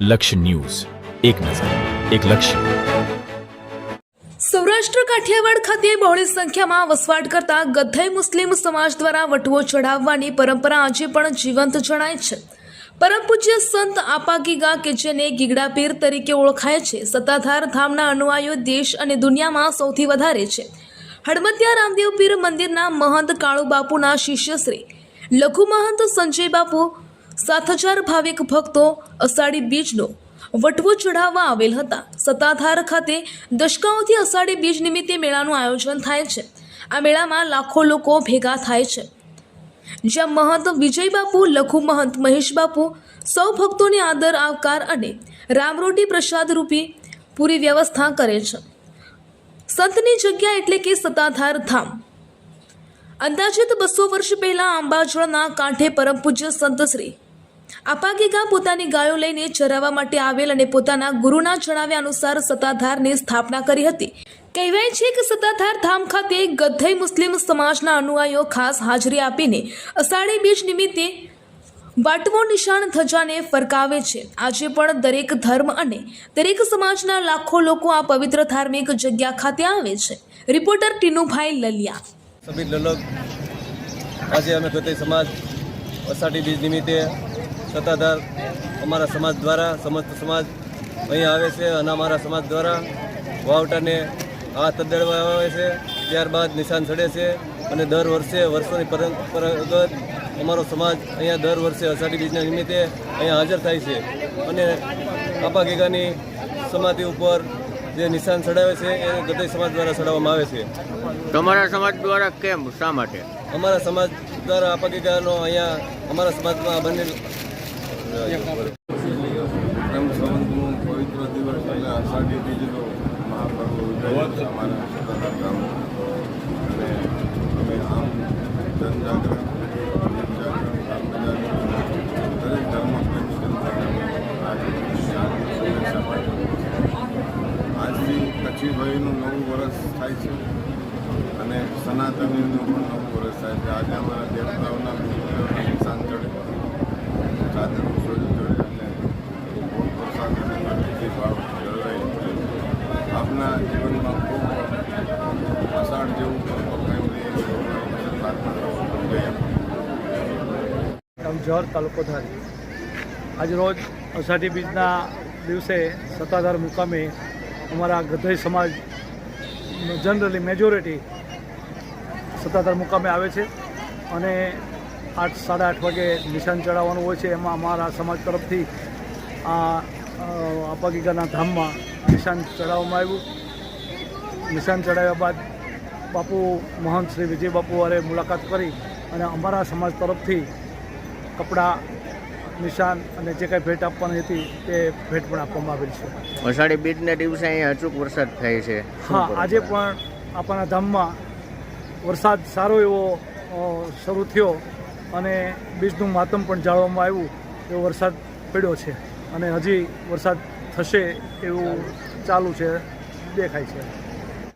લક્ષ્ય ન્યૂઝ, એક નજર, એક લક્ષ્ય. સૌરાષ્ટ્ર કાઠિયાવાડ ખાતે બહોળી સંખ્યામાં વસવાટ કરતા ગદ્દાઈ મુસ્લિમ સમાજ દ્વારા વટવો ચઢાવવાની પરંપરા આજે પણ જીવંત જણાય છે. પરમ પૂજ્ય સંત આપાગીગા કે જેને ગીગડા પીર તરીકે ઓળખાય છે, સત્તાધાર ધામના અનુયાયીઓ દેશ અને દુનિયામાં સૌથી વધારે છે. હડમતિયા રામદેવ પીર મંદિરના મહંત કાળુ બાપુના શિષ્ય શ્રી લઘુ મહંત સંજય બાપુ 7000 ભાવિક ભક્તો અષાઢી બીજનો વટવો ચઢાવવા આવેલ હતા. સત્તાધાર ખાતે દશકાઓથી અષાઢી બીજ નિમિત્તે મેળાનું આયોજન થાય છે. આ મેળામાં લાખો લોકો ભેગા થાય છે, જ્યાં મહંત વિજય બાપુ, લઘુ મહંત મહેશ બાપુ સૌ ભક્તોની આદર આવકાર અને રામરોટી પ્રસાદ રૂપી પૂરી વ્યવસ્થા કરે છે. સંતની જગ્યા એટલે કે સત્તાધાર ધામ. અંદાજિત 200 વર્ષ પહેલા અંબાજળના કાંઠે પરમ પૂજ્ય સંત શ્રી આપાગીગા પોતાની ગાયો લઈને ચરાવવા માટે આવેલ અને પોતાના ગુરુના જણાવ્યા અનુસાર સત્તાધારની સ્થાપના કરી હતી. કહેવાય છે કે સત્તાધાર ધામ ખાતે ગદ્દાઈ મુસ્લિમ સમાજના અનુયાયીઓ ખાસ હાજરી આપીને અષાઢી બીજ નિમિત્તે વાટવો નિશાન ધજાને ફરકાવે છે. આજે પણ દરેક ધર્મ અને દરેક સમાજના લાખો લોકો આ પવિત્ર ધાર્મિક જગ્યા ખાતે આવે છે. રિપોર્ટર ટીનુભાઈ લલિયા. સબીર લલોક. આજે અમે ગદ્દાઈ સમાજ અષાઢી બીજ નિમિત્તે સત્તાધાર અમારા સમાજ દ્વારા સમસ્ત સમાજ અહીં આવે છે અને અમારા સમાજ દ્વારા વાવટાને હાથ અડાડવા આવે છે. ત્યારબાદ નિશાન ચડે છે અને દર વર્ષે વર્ષોની પરંપરાગત અમારો સમાજ અહીંયા દર વર્ષે અષાઢી બીજના નિમિત્તે અહીંયા હાજર થાય છે અને આપાગીગાની સમાધિ ઉપર જે નિશાન ચડાવે છે એ ગદ્દાઈ સમાજ દ્વારા ચડાવવામાં આવે છે. તમારા સમાજ દ્વારા કેમ, શા માટે? અમારા સમાજ દ્વારા આપાગીગાનો અહીંયા અમારા સમાજમાં બનેલ સંવતનું પવિત્ર દિવસ એટલે અષાઢી બીજનો મહાપર્વ ઉજવાય છે અમારા સત્તાધાર ગામ. અને અમે આમ જનજાગરણ, દરેક ધર્મપ્રેમી જનતાને આજથી કચ્છી ભાઈનું નવું વર્ષ થાય છે અને સનાતનીનું પણ નવું વર્ષ થાય છે. આજે અમારા દેવતાઓના મૂર્તિઓના નિશાન ચડે, ચાદરનું સોજું ચડે અને વરસાદ અને ભક્તિ ભાવ જળવાય. આપના જીવનમાં ખૂબ અષાઢ જેવું પર્વ પ્રેમ રહે પ્રાર્થના જળ તાલુકો ધારી. આજરોજ અષાઢી બીજના દિવસે સત્તાધાર મુકામે અમારા ગદ્દાઈ સમાજ જનરલી મેજોરિટી સત્તાધાર મુકામે આવે છે અને 8-8:30 વાગે નિશાન ચડાવવાનું હોય છે. એમાં અમારા સમાજ તરફથી આ આપાગીગાના ધામમાં નિશાન ચડાવવામાં આવ્યું. નિશાન ચડાવ્યા બાદ બાપુ મહંત શ્રી વિજય બાપુ વારે મુલાકાત કરી અને અમારા સમાજ તરફથી કપડાં, નિશાન અને જે કાંઈ ભેટ આપવાની હતી તે ભેટ પણ આપવામાં આવેલ છે. અષાઢી બીજના દિવસે અહીંયા અચૂક વરસાદ થાય છે. હા, આજે પણ આપણા ધામમાં વરસાદ સારો એવો શરૂ થયો અને બીજનું માતમ પણ જાળવવામાં આવ્યું. એવો વરસાદ પડ્યો છે અને હજી વરસાદ થશે એવું ચાલુ છે, દેખાય છે.